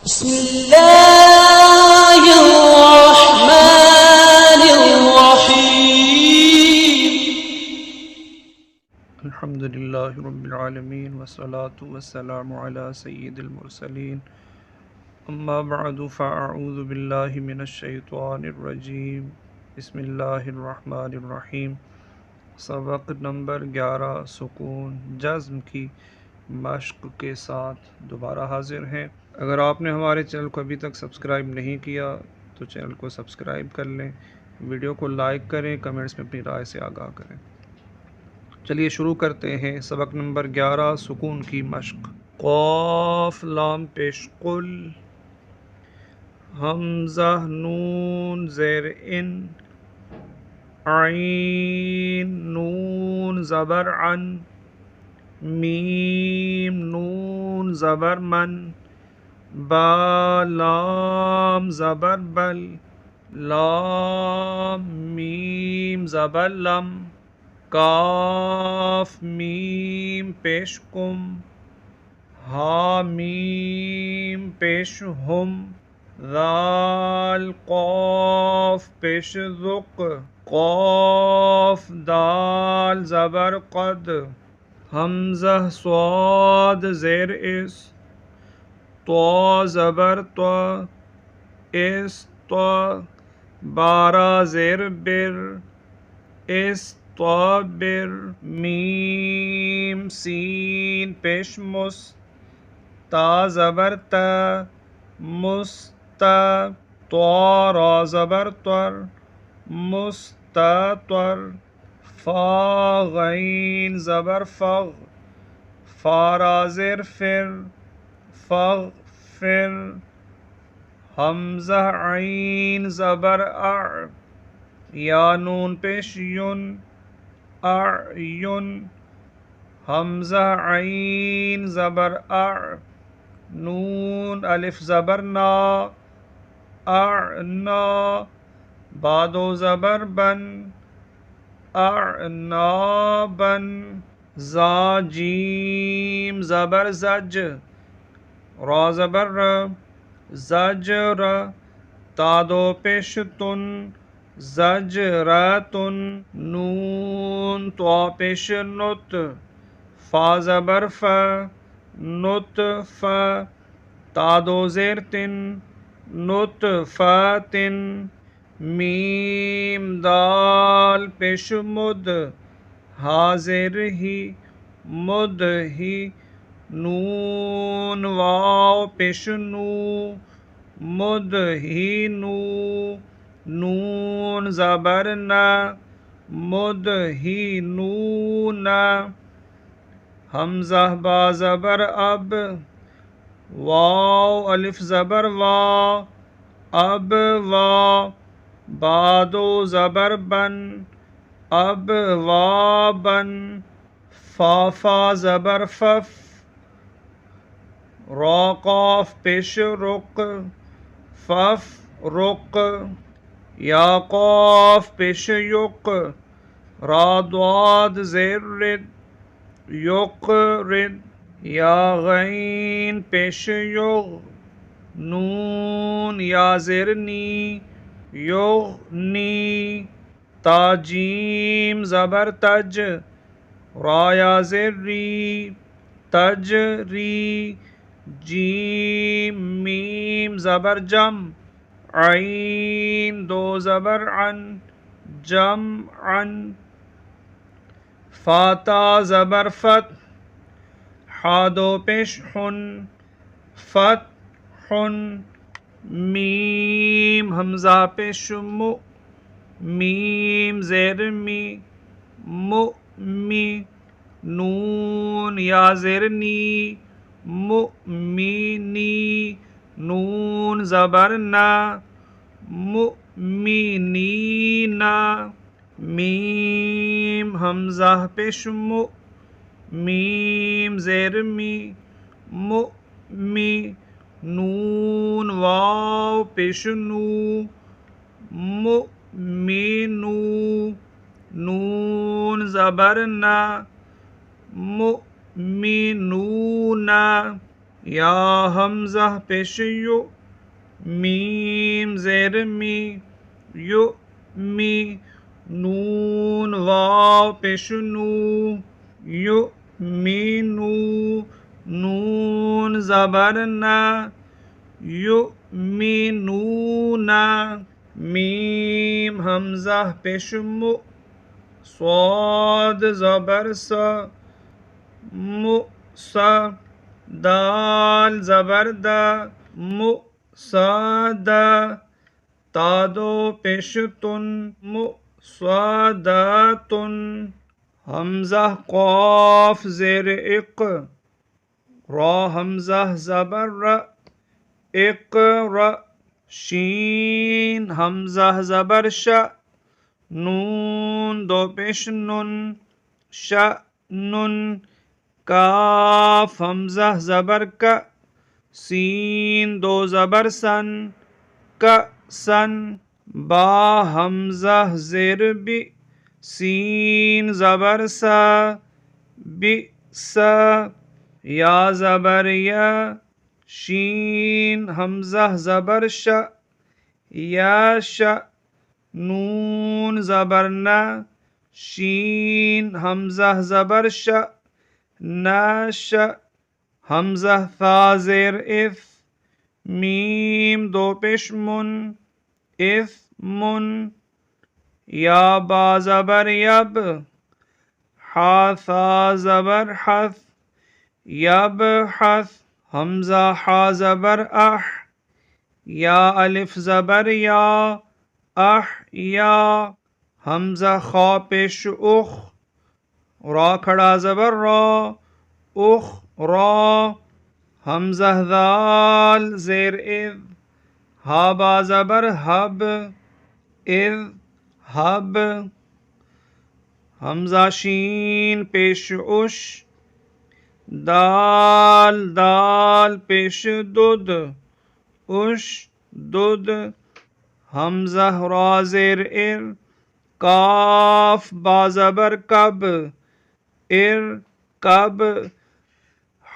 بسم الله الرحمن الرحيم الحمد لله رب العالمين والصلاة والسلام على سيد المرسلين أما بعد فأعوذ بالله من الشيطان الرجيم بسم الله الرحمن الرحيم سبق نمبر 11 سکون جزم کی مشق کے ساتھ دوبارہ حاضر ہیں۔ اگر آپ نے ہمارے چینل کو ابھی تک سبسکرائب نہیں کیا تو چینل کو سبسکرائب کر لیں، ویڈیو کو لائک کریں، کمنٹس میں اپنی رائے سے آگاہ کریں۔ چلیے شروع کرتے ہیں۔ سبق نمبر 11 سکون کی مشق۔ قاف لام پیش قل، حمزہ نون زیر ان، عین نون زبر عن، میم نون زبر من، با لام زبر بل، لام میم زبر لم، کاف میم پیش کم، ہا میم پیش ہم، ذال قاف پیش ذق، قاف دال زبر قد، حمزہ صاد زیر اس، طا زبر طا، اس طا، بارہ زیر بر، استابر، میم سین پیش مس، تا زبر تا، مستا، طا را زبر طر، مستطر، فا غین زبر فغ، فارا زیر فر، فغفر، حمزہ عین زبر اع، یا نون پیش یون، اعین، حمزہ عین زبر اع، نون الف زبر نا، اعنا، بادو زبر بن، اعنابن، زا جیم زبر زج، را زبر ر، زجر، تادو پیش تن، زجراتن، نون طا پیش نت، فا زبر ف، نطف، تادو زیر تن، نطفتن، میم دال پیش مد، حاضر ہی، مد ہی، نون واو پیش نو، مد ہی نو، نون زبر نا، مد ہی نون، حمزہ با زبر اب، واو الف زبر وا، اب وا، بادو زبر بن، اب وابن، فا زبر فف، را قاف پیش رق، فف رق، یا قاف پیش یق، را ضاد زیر رد، یق رد، یا غین پیش یغ، نون یا زیر نی، یغنی، تا جیم زبر تج، را یا زیر ری، تجری، جیم میم زبر جم، عین دو زبر عن، جمعا، فاتا زبر فت، حادو پیش حن، فتحن، میم حمزہ پیش مو، میم زیر می، مؤمی، نون یا زیر نی، مؤمنی، نون زبر نا، مؤمنین، میم حمزہ پیش مو، میم زیر می، مؤمی، نون واو پیش نو، مؤمنو، نون زبر نا، مؤمنون، یا حمزہ پیش یو، میم زیر می، یو می، نون واو پیش نو، یو می نو، نون زبر نا، یو می نونا، میم حمزہ پیش مو، صاد زبر سا، مو سا، دال زبر دا، مو سا دا، تادو پیش تن، مو سا دا تن، حمزہ قاف زیر اق، را حمزہ زبر ر، اقرا، شین حمزہ زبر ش، نون دو پیش نن، ش نن، کاف حمزہ زبر ک، سین دو زبر سن، ک سن، با حمزہ زیر بی، سین زبر سا، بی سا، یا زبر یا، شین حمزہ زبر ش، یا ش، نون زبر نا، شین حمزہ زبر ش، نش، حمزہ ثا زیر اف، میم دو پیش من، اف من، یا با زبر یب، حا ثا زبر حث، یب حث، حمزہ حا زبر اح، یا الف زبر یا، اح یا، حمزہ خا پیش اخ، را کھڑا زبر را، اخ را، حمزہ ذال زیر اذ، ہا با زبر حب، اذ حب، حمزہ شین پیش اش، دال دال پیش دد، اش دد، حمزہ را زیر ار، کاف با زبر کب، ار کب،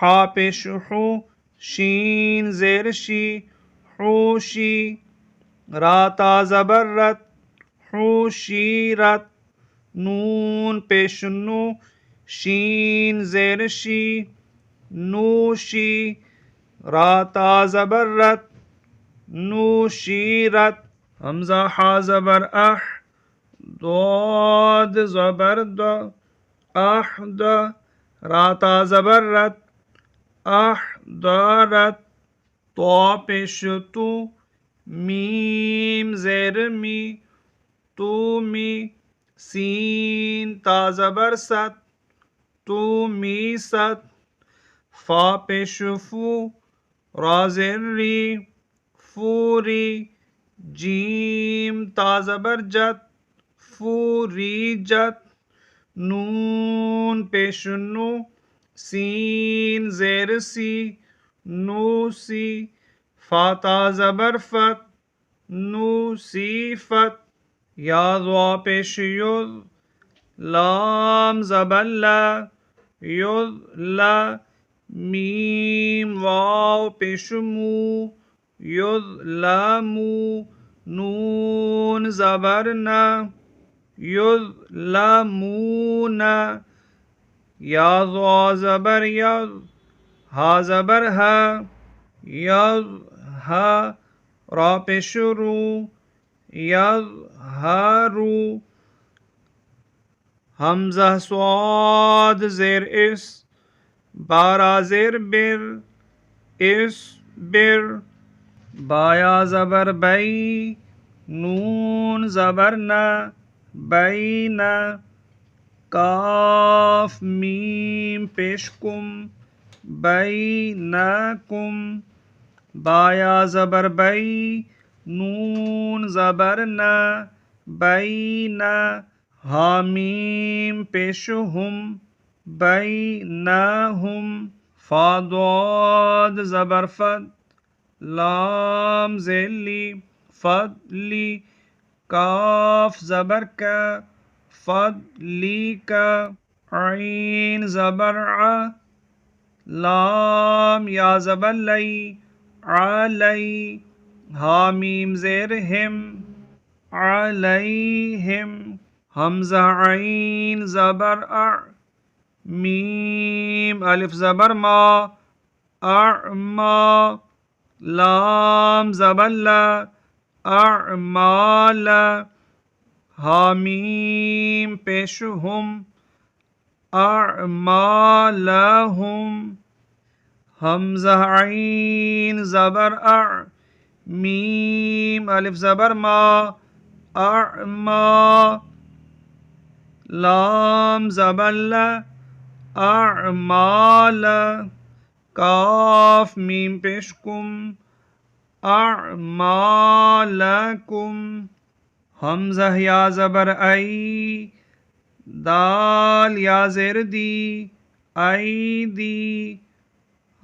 حا پیش حو، شین زیر شی، حوشی، را تا زبر رت، حوشیرت، نون پیش نو، شین زیر شی، نوشی، را تا زبر رت، نوشیرت، حمزہ حا زبر اح، ضاد زبر د، احد، را تا زبر رت، احضرت، تو پیش تو، میم زیر می، تو می، سین تا زبر ست، تو می ست، فا پیش فو، را زیر ری، فوری، جیم تا زبر جت، فوری جت، نون پیش نو، سین زیر سی، نو سی، فا تا زبر فت، نو سی فت، یا ضا پیش یض، لام زبر لا، یض لا، میم واو پیش مو، یض لا مو، نون زبر نا، یض لا مونا، یا ضا زبر یض، ہا زبر ہا، یض ہا، را پیش رو، یض ہا رو، حمزہ صاد زیر اس، بارا زیر بر، اس بر، بایا زبر بئی، نون زبر نا، بینا، کاف میم پیش کم، بینکم، بایا زبر بئی، نون زبر نا، بینا، حامیم پیش ہم، بینہم، فا ضاد زبر فد، لام ذیلی، فضلی، کاف زبر کا، فضلی کا، عین زبر ع، لام یا زبر لئی علی حامیم زیر ہم علیہم حمزہ عین زبر میم الف زبر ما اعما لام زبر لا اعمال حامیم پیش ہم اعمالہم حمزہ عین زبر میم الف زبر ما اعما لام زبر لا اعمال کاف میم پیش کم اعمالکم حمزہ یا زبر ای دال یا زیر دی ایدی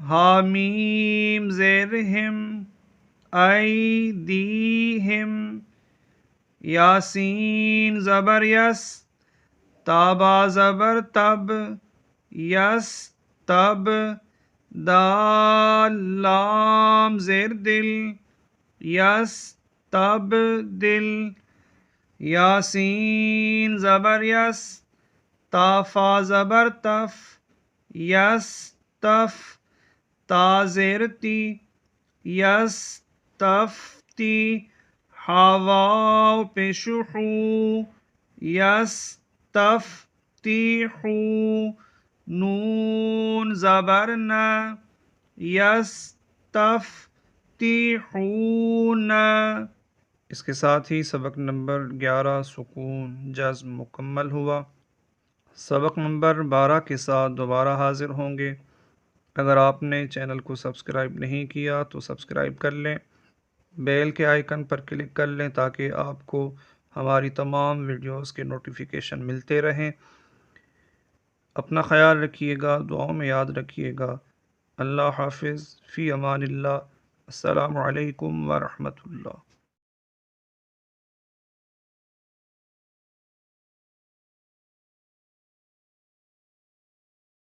حامیم زیر ہم ایدیہم یاسین زبر یس تابا زبر تب یس تب دال لام زیر دل یس تب دل یاسین زبر یس تافا زبر تف یس تف تا زیر تی یس تفتی حواو پیشحو یس تفتیحو نون زبر نا یس تفتیحون اس کے ساتھ ہی سبق نمبر 11 سکون جزم مکمل ہوا۔ سبق نمبر 12 کے ساتھ دوبارہ حاضر ہوں گے۔ اگر آپ نے چینل کو سبسکرائب نہیں کیا تو سبسکرائب کر لیں، بیل کے آئیکن پر کلک کر لیں تاکہ آپ کو ہماری تمام ویڈیوز کے نوٹیفیکیشن ملتے رہیں۔ اپنا خیال رکھیے گا، دعاؤں میں یاد رکھیے گا۔ اللہ حافظ، فی امان اللہ، السلام علیکم ورحمۃ اللہ۔